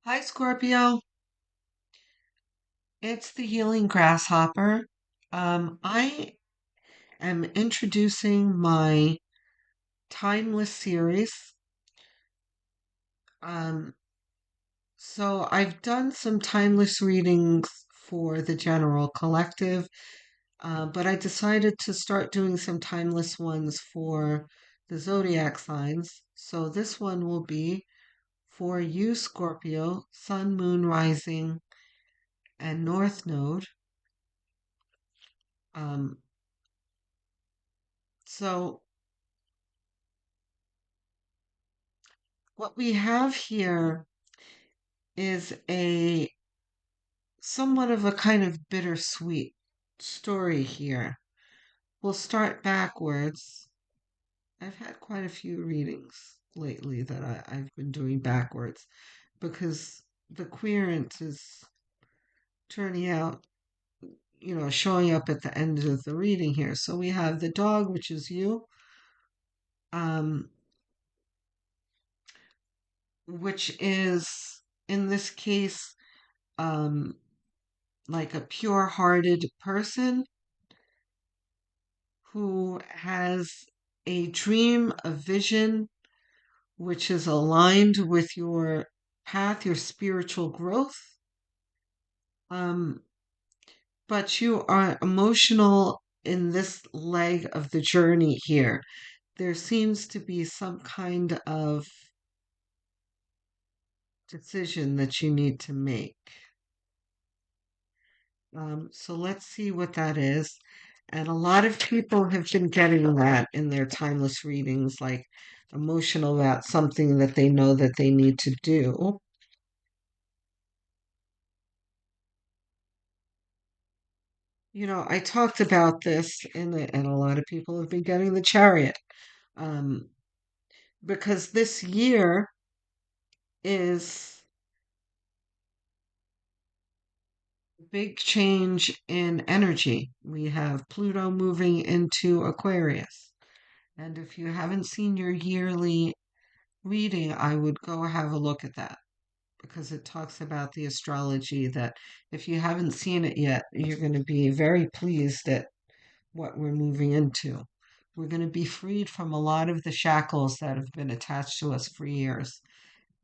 Hi, Scorpio. It's the Healing Grasshopper. I am introducing my timeless series. Um, so I've done some timeless readings for the general collective, but I decided to start doing some timeless ones for the zodiac signs. So this one will be for you, Scorpio, Sun, Moon, Rising, and North Node. Um, so what we have here is a somewhat of a kind of bittersweet story here. We'll start backwards. I've had quite a few readings lately that I've been doing backwards because the querent is turning out, showing up at the end of the reading here. So we have the dog, which is you, um, which is in this case um, like a pure-hearted person who has a dream, a vision, which is aligned with your path, your spiritual growth. Um, but you are emotional in this leg of the journey here. There seems to be some kind of decision that you need to make. So let's see what that is. And a lot of people have been getting that in their timeless readings, like emotional about something that they know that they need to do. I talked about this, and a lot of people have been getting the chariot, um, because this year is a big change in energy. We have Pluto moving into Aquarius. And if you haven't seen your yearly reading, I would go have a look at that because it talks about the astrology that if you haven't seen it yet, you're going to be very pleased at what we're moving into. We're going to be freed from a lot of the shackles that have been attached to us for years.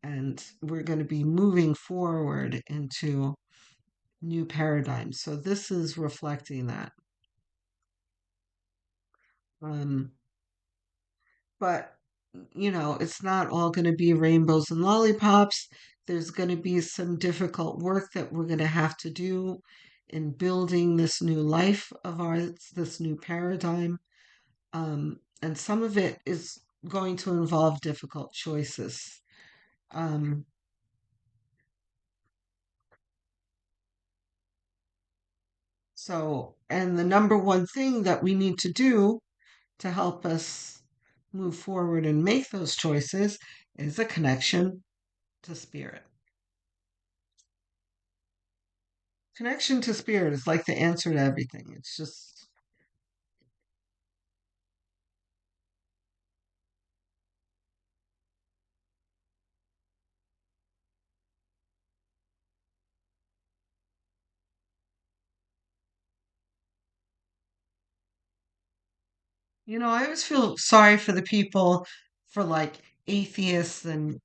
And we're going to be moving forward into new paradigms. So this is reflecting that. Um, but, it's not all going to be rainbows and lollipops. There's going to be some difficult work that we're going to have to do in building this new life of ours, this new paradigm. And some of it is going to involve difficult choices. Um, and the number one thing that we need to do to help us move forward and make those choices is a connection to spirit. Connection to spirit is like the answer to everything. It's just, I always feel sorry for the people, for like atheists and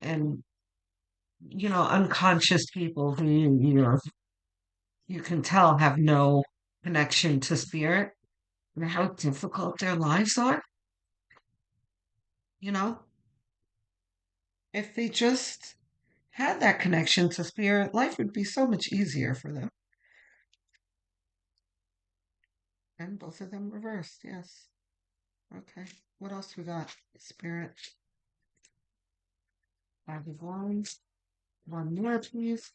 unconscious people who you can tell have no connection to spirit and how difficult their lives are. You know, if they just had that connection to spirit, life would be so much easier for them. And both of them reversed, yes. Okay. What else we got? Spirit. Five of Wands. One more, please.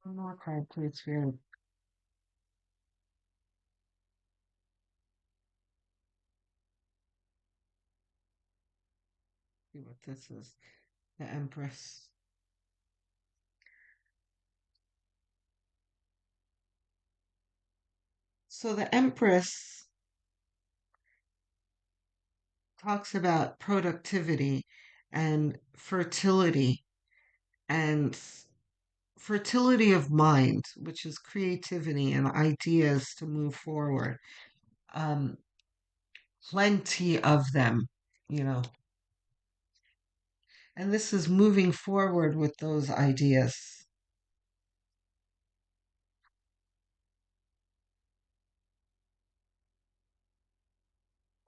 One more card, please, Spirit. See what this is. The Empress. So the Empress talks about productivity and fertility and fertility of mind, which is creativity and ideas to move forward. Um, Plenty of them, you know. And this is moving forward with those ideas.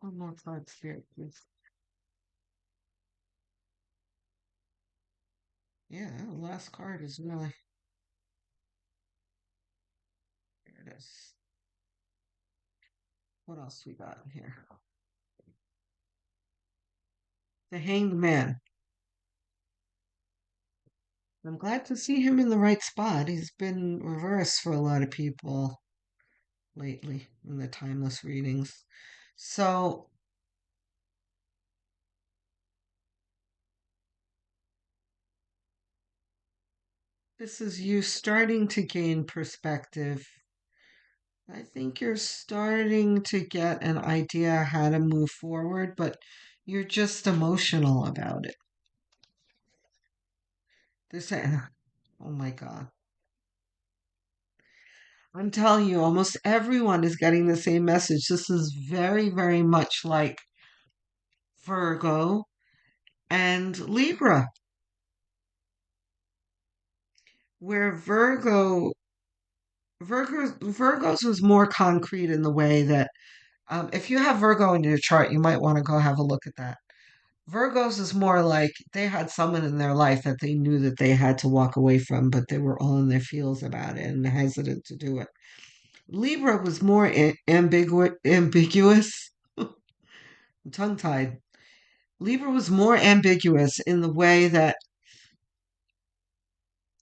One more card, Spirit, please. Yeah, the last card is really. There it is. What else we got in here? The Hanged Man. I'm glad to see him in the right spot. He's been reversed for a lot of people lately in the timeless readings. So, this is you starting to gain perspective. I think you're starting to get an idea how to move forward, but you're just emotional about it. This, oh my God. I'm telling you, almost everyone is getting the same message. This is very, very much like Virgo and Libra, where Virgo's was more concrete in the way that if you have Virgo in your chart, you might want to go have a look at that. Virgos is more like they had someone in their life that they knew that they had to walk away from, but they were all in their feels about it and hesitant to do it. Libra was more ambiguous, tongue tied. Libra was more ambiguous in the way that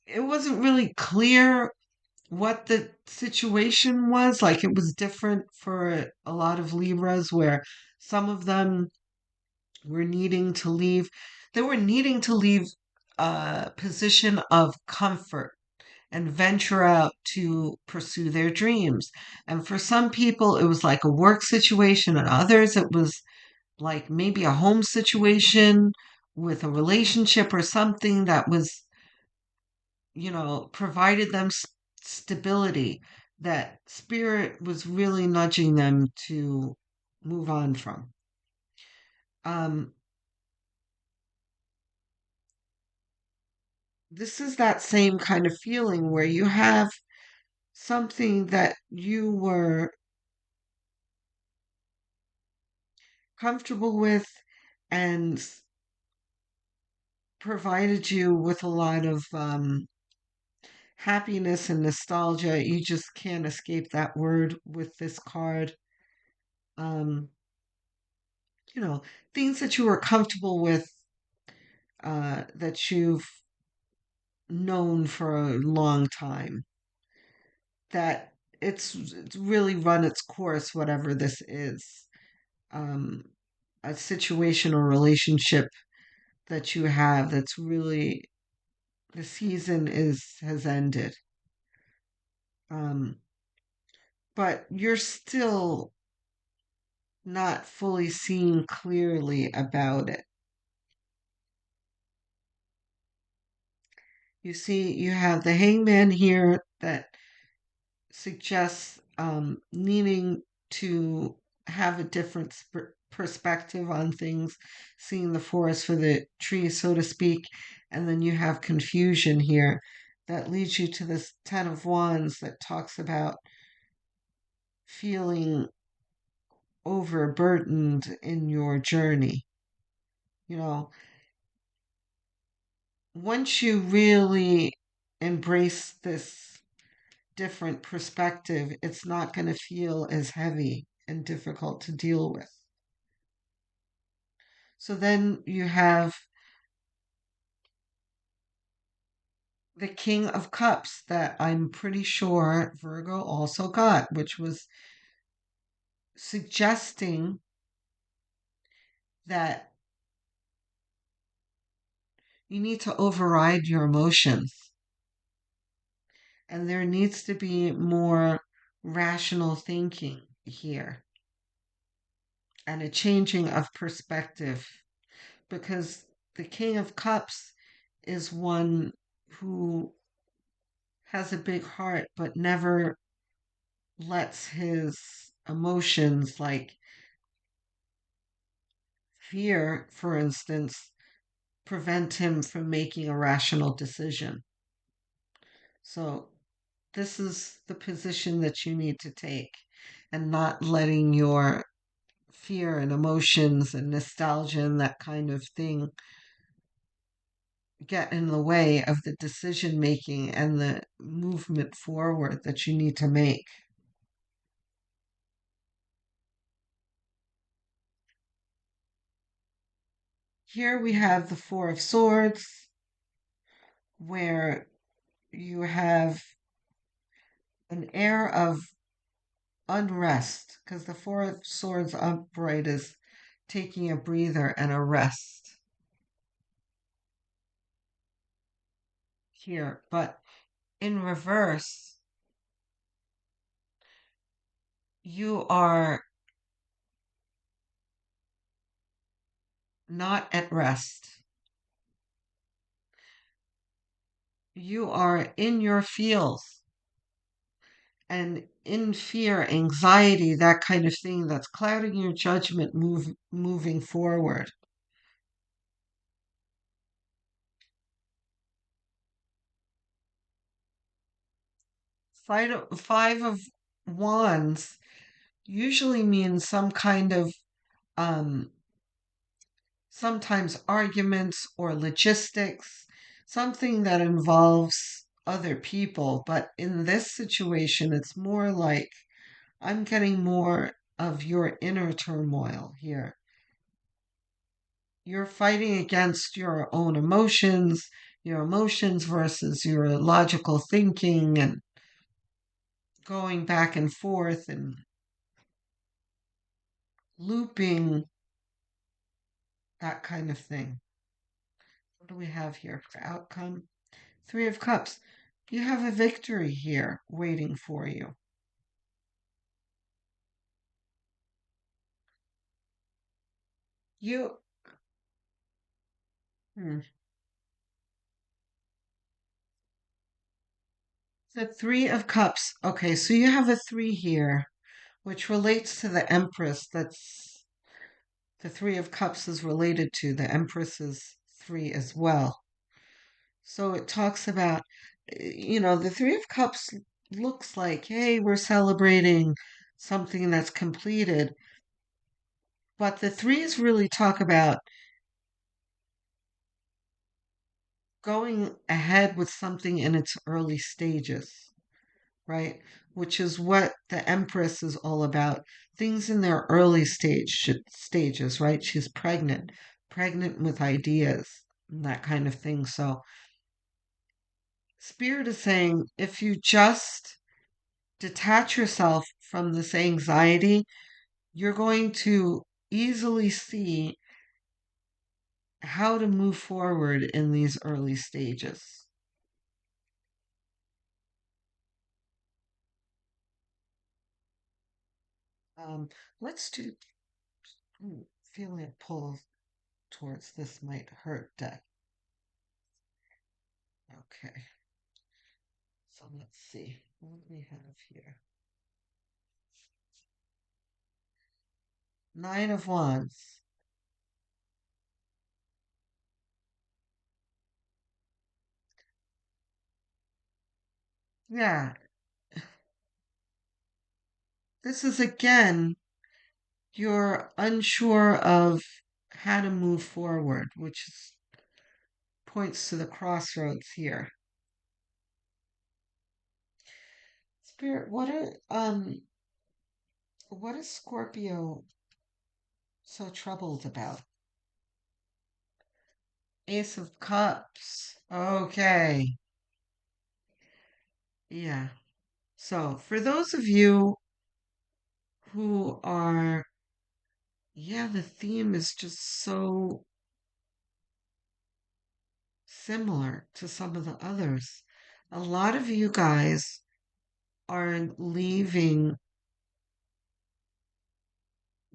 it wasn't really clear what the situation was. Like it was different for a lot of Libras, where some of them were needing to leave. They were needing to leave a position of comfort and venture out to pursue their dreams. And for some people, it was like a work situation, and others, it was like maybe a home situation with a relationship or something that was, provided them stability that spirit was really nudging them to move on from. Um, this is that same kind of feeling where you have something that you were comfortable with and provided you with a lot of happiness and nostalgia. You just can't escape that word with this card. Um, you know, things that you were comfortable with, that you've known for a long time, that it's really run its course, whatever this is. Um, a situation or relationship that you have that's really the season is has ended. Um, but you're still not fully seeing clearly about it. You see, you have the hangman here that suggests needing to have a different perspective on things, seeing the forest for the trees, so to speak. And then you have confusion here that leads you to this Ten of Wands that talks about feeling overburdened in your journey. You know, once you really embrace this different perspective, it's not going to feel as heavy and difficult to deal with. So then you have the King of Cups that I'm pretty sure Virgo also got, which was suggesting that You need to override your emotions. And there needs to be more rational thinking here and a changing of perspective because the King of Cups is one who has a big heart but never lets his emotions, like fear, for instance, prevent him from making a rational decision. So, this is the position that you need to take and not letting your fear and emotions and nostalgia and that kind of thing get in the way of the decision making and the movement forward that you need to make. Here we have the Four of Swords, where you have an air of unrest, because the Four of Swords upright is taking a breather and a rest here. But in reverse, you are not at rest. You are in your feels and in fear, anxiety, that kind of thing that's clouding your judgment moving forward. Five of Wands usually means some kind of um, sometimes arguments or logistics, something that involves other people. But in this situation, it's more like I'm getting more of your inner turmoil here. You're fighting against your own emotions, your emotions versus your logical thinking, and going back and forth and looping, that kind of thing. What do we have here for outcome? Three of Cups. You have a victory here waiting for you. You, hmm, the Three of Cups. Okay, so you have a three here, which relates to the Empress. That's the Three of Cups is related to the Empress's three as well. So it talks about, the Three of Cups looks like, hey, we're celebrating something that's completed. But the threes really talk about going ahead with something in its early stages, right? Which is what the Empress is all about. Things in their early stages, right? She's pregnant with ideas and that kind of thing. So Spirit is saying if you just detach yourself from this anxiety, you're going to easily see how to move forward in these early stages. Um, let's do feeling a pull towards this might hurt deck. Okay, so let's see. What do we have here? Nine of Wands. Yeah, this is again, you're unsure of how to move forward, which points to the crossroads here. Spirit, what is Scorpio so troubled about? Ace of Cups. Okay. Yeah. So, for those of you who are, yeah, the theme is just so similar to some of the others. A lot of you guys are leaving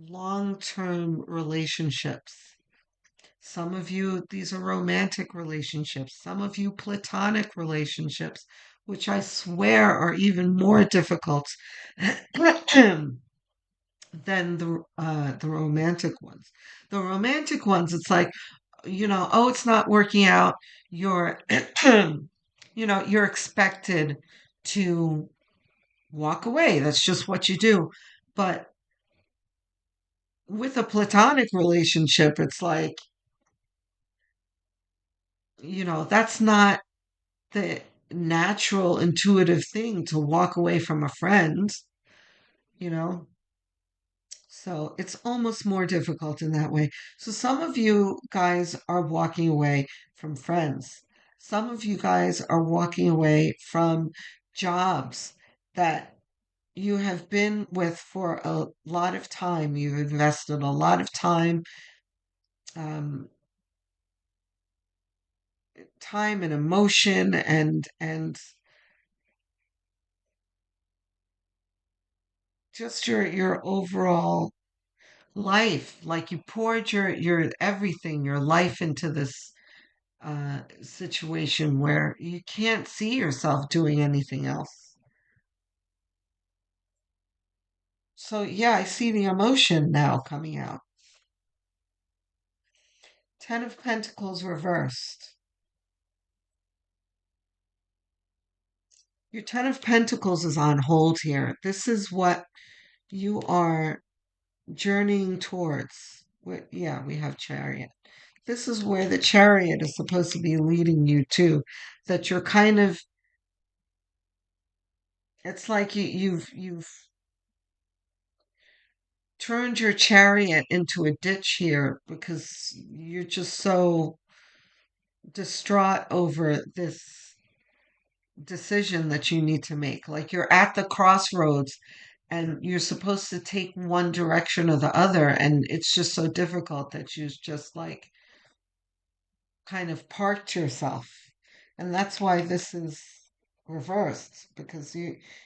long-term relationships. Some of you, these are romantic relationships. Some of you, platonic relationships, which I swear are even more difficult than the romantic ones. The romantic ones, it's like, oh, it's not working out. You're, you're expected to walk away. That's just what you do. But with a platonic relationship, it's like, that's not the natural, intuitive thing to walk away from a friend, you know? So it's almost more difficult in that way. So some of you guys are walking away from friends. Some of you guys are walking away from jobs that you have been with for a lot of time. You've invested a lot of um, time and emotion and just your overall life. Like you poured your everything, your life into this situation where you can't see yourself doing anything else. So yeah, I see the emotion now coming out. Ten of Pentacles reversed. Your Ten of Pentacles is on hold here. This is what you are journeying towards. Yeah, we have Chariot. This is where the Chariot is supposed to be leading you to. That you're kind of, it's like you've turned your chariot into a ditch here because you're just so distraught over this decision that you need to make. Like you're at the crossroads and you're supposed to take one direction or the other, and it's just so difficult that you just like kind of parked yourself. And that's why this is reversed because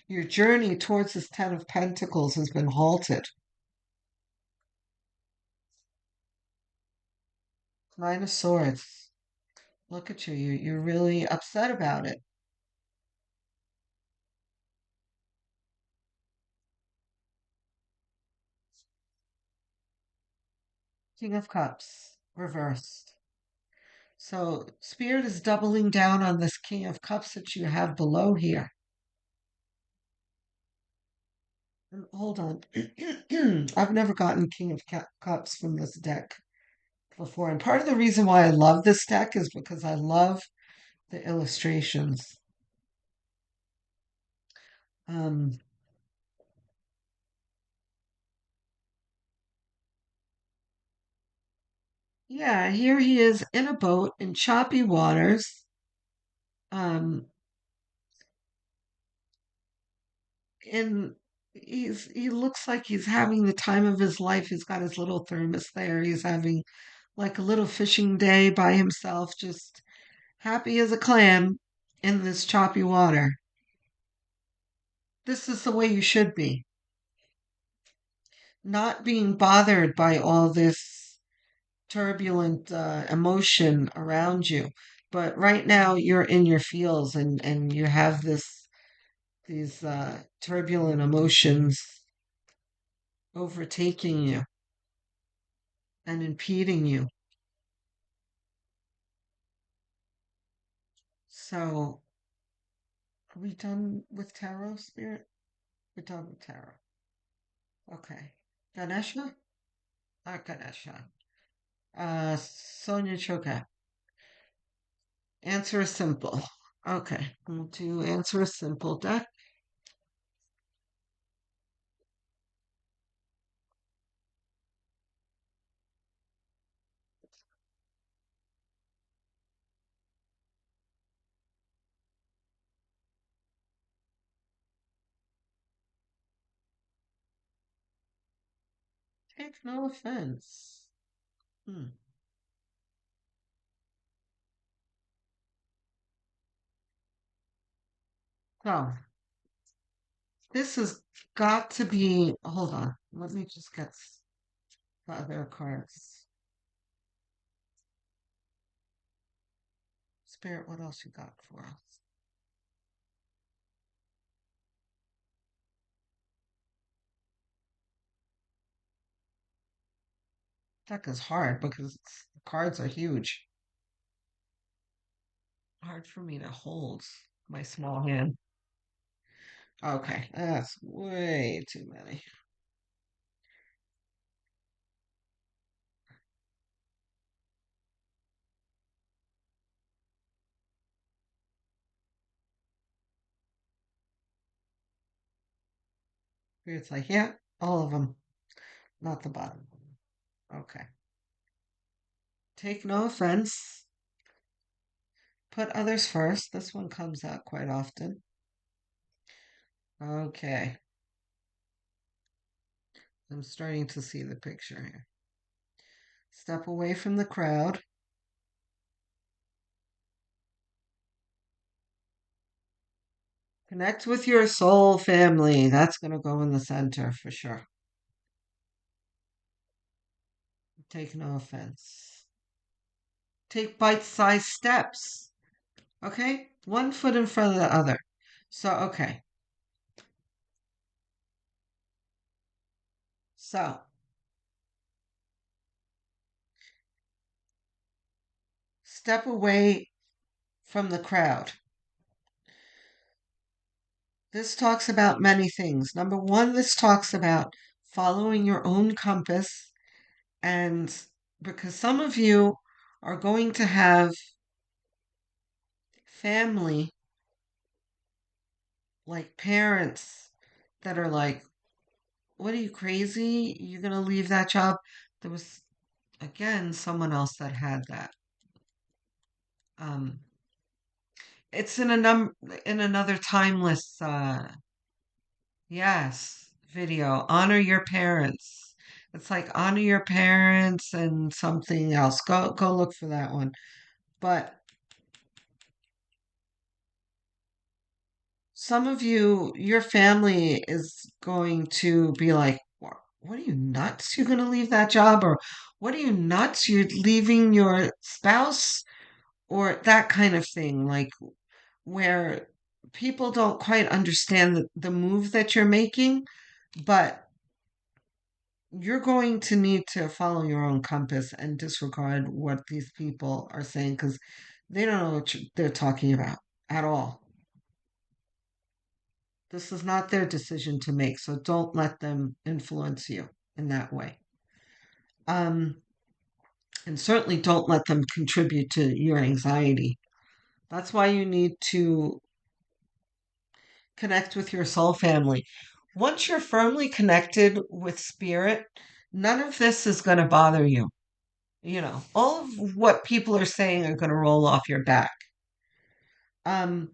your journey towards this Ten of Pentacles has been halted. Nine of Swords. Look at you. You're really upset about it. King of Cups, reversed. So Spirit is doubling down on this King of Cups that you have below here. Hold on. I've never gotten King of Cups from this deck before. And part of the reason why I love this deck is because I love the illustrations. Um, yeah, here he is in a boat in choppy waters. Um, and he looks like he's having the time of his life. He's got his little thermos there. He's having like a little fishing day by himself, just happy as a clam in this choppy water. This is the way you should be, not being bothered by all this turbulent emotion around you. But right now you're in your feels and you have these turbulent emotions overtaking you and impeding you. So, are we done with tarot, Spirit? We're done with tarot. Okay. Ganesha? Not Ganesha. Sonia Choka. Answer is simple. Okay. We'll do answer a simple deck. Take no offense. Hmm. So this has got to be. Hold on. Let me just get the other cards. Spirit, what else you got for us? Deck is hard because the cards are huge. Hard for me to hold my small hand. Okay, that's way too many. It's like, yeah, all of them, not the bottom. Okay. Take no offense. Put others first. This one comes out quite often. Okay. I'm starting to see the picture here. Step away from the crowd. Connect with your soul family. That's going to go in the center for sure. Take no offense. Take bite sized steps. Okay? One foot in front of the other. So, okay. So, step away from the crowd. This talks about many things. Number one, this talks about following your own compass, and because some of you are going to have family, like parents, that are like, what are you crazy? You're going to leave that job? There was, again, someone else that had that. Um, it's in another timeless, yes, video. Honor your parents. It's like honor your parents and something else. Go look for that one. But some of you, your family is going to be like, what are you nuts? You're going to leave that job? Or what are you nuts? You're leaving your spouse? Or that kind of thing. Like where people don't quite understand the move that you're making, but you're going to need to follow your own compass and disregard what these people are saying because they don't know what they're talking about at all. This is not their decision to make, so don't let them influence you in that way. Um, and certainly don't let them contribute to your anxiety. That's why you need to connect with your soul family. Once you're firmly connected with spirit, none of this is going to bother you. All of what people are saying are going to roll off your back. Um,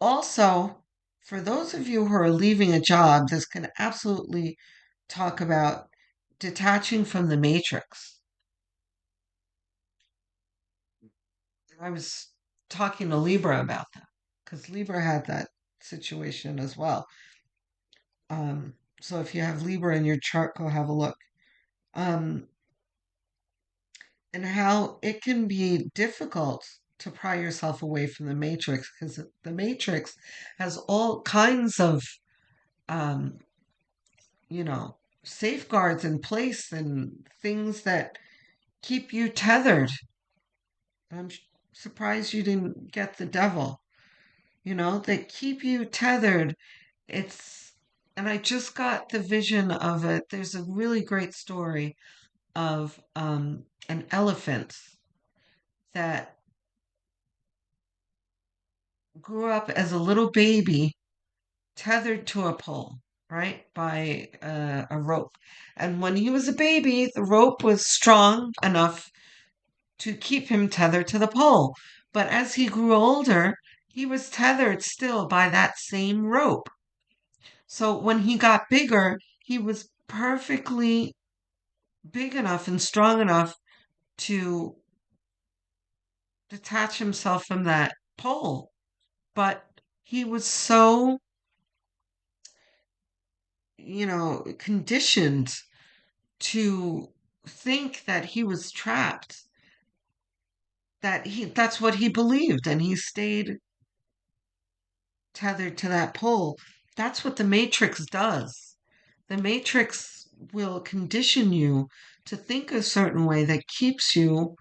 Also, for those of you who are leaving a job, this can absolutely talk about detaching from the matrix. I was talking to Libra about that because Libra had that situation as well. So if you have Libra in your chart, go have a look. Um, and how it can be difficult to pry yourself away from the matrix because the matrix has all kinds of um, you know, safeguards in place and things that keep you tethered. I'm surprised you didn't get the devil, that keep you tethered. It's, and I just got the vision of it. There's a really great story of an elephant that grew up as a little baby tethered to a pole, right, by a rope. And when he was a baby, the rope was strong enough to keep him tethered to the pole. But as he grew older, he was tethered still by that same rope. So when he got bigger, he was perfectly big enough and strong enough to detach himself from that pole. But He was so, conditioned to think that he was trapped, that that's what he believed, and he stayed tethered to that pole. That's what the Matrix does. The Matrix will condition you to think a certain way that keeps you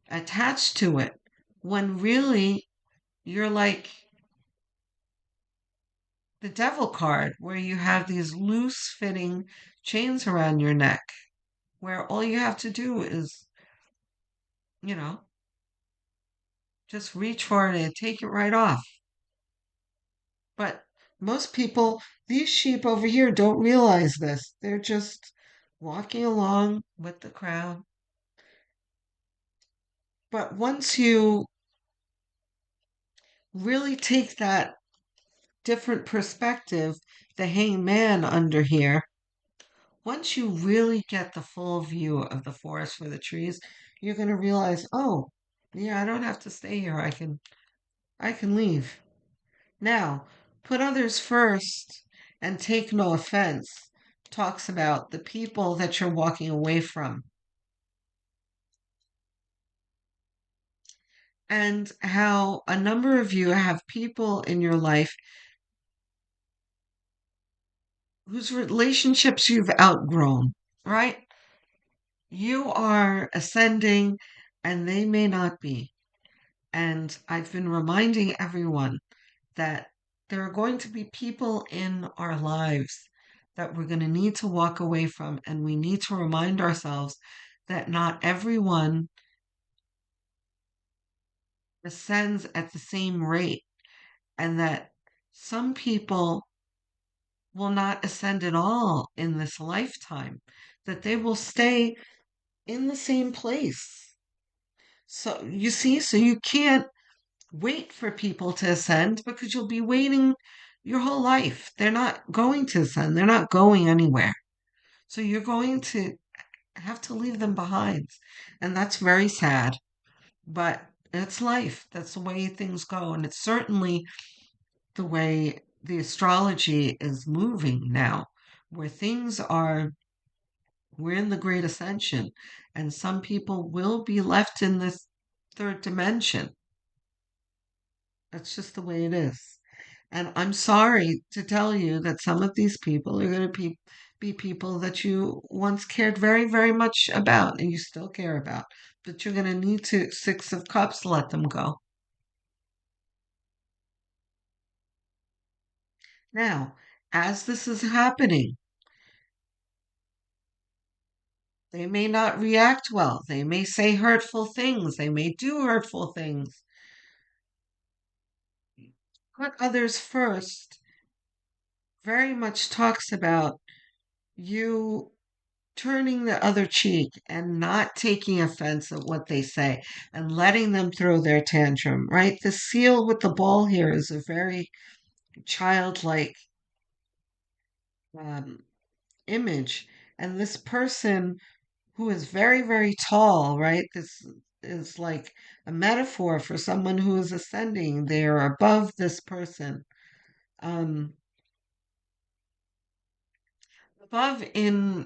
attached to it, when really you're like the devil card, where you have these loose fitting chains around your neck, where all you have to do is, you know, just reach for it and take it right off. But most people, these sheep over here, don't realize this. They're just walking along with the crowd. But once you really take that different perspective, the hangman under here, once you really get the full view of the forest for the trees, you're going to realize, oh, yeah, I don't have to stay here. I can leave. Now, put others first and take no offense talks about the people that you're walking away from, and how a number of you have people in your life whose relationships you've outgrown, right? You are ascending and they may not be. And I've been reminding everyone that there are going to be people in our lives that we're going to need to walk away from, and we need to remind ourselves that not everyone ascends at the same rate, and that some people will not ascend at all in this lifetime, that they will stay in the same place. So you see, so you can't wait for people to ascend, because you'll be waiting your whole life. They're not going to ascend, they're not going anywhere. So you're going to have to leave them behind. And that's very sad, but it's life. That's the way things go. And it's certainly the way the astrology is moving now, where things are, we're in the great ascension, and some people will be left in this third dimension. That's just the way it is. And I'm sorry to tell you that some of these people are going to be people that you once cared very, very much about and you still care about. But you're going to need to, Six of Cups, let them go. Now, as this is happening, they may not react well. They may say hurtful things. They may do hurtful things. Put others first very much talks about you turning the other cheek and not taking offense at what they say and letting them throw their tantrum, right? The seal with the ball here is a very childlike um, image. And this person who is very, very tall, right? This is like a metaphor for someone who is ascending. They are above this person. Um, Above in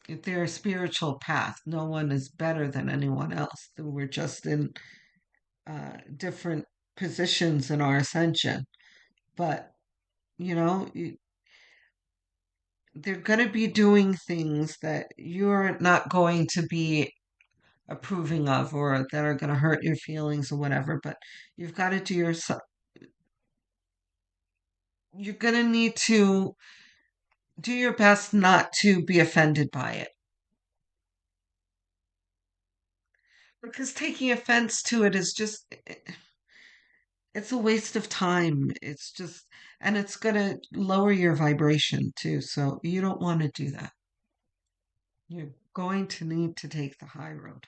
their spiritual path. No one is better than anyone else. We're just in different positions in our ascension. But, you know, they're going to be doing things that you're not going to be approving of, or that are going to hurt your feelings or whatever. But you've got to do yourself, you're going to need to do your best not to be offended by it. Because taking offense to it is just, it's a waste of time. It's just, and it's going to lower your vibration too. So you don't want to do that. You're going to need to take the high road.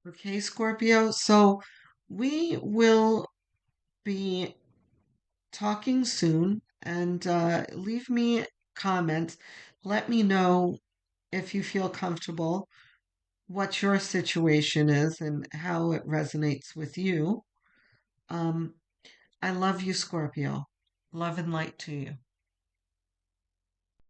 Okay, Scorpio. So we will be talking soon, and leave me comments. Let me know if you feel comfortable, what your situation is and how it resonates with you. Um, I love you, Scorpio. Love and light to you.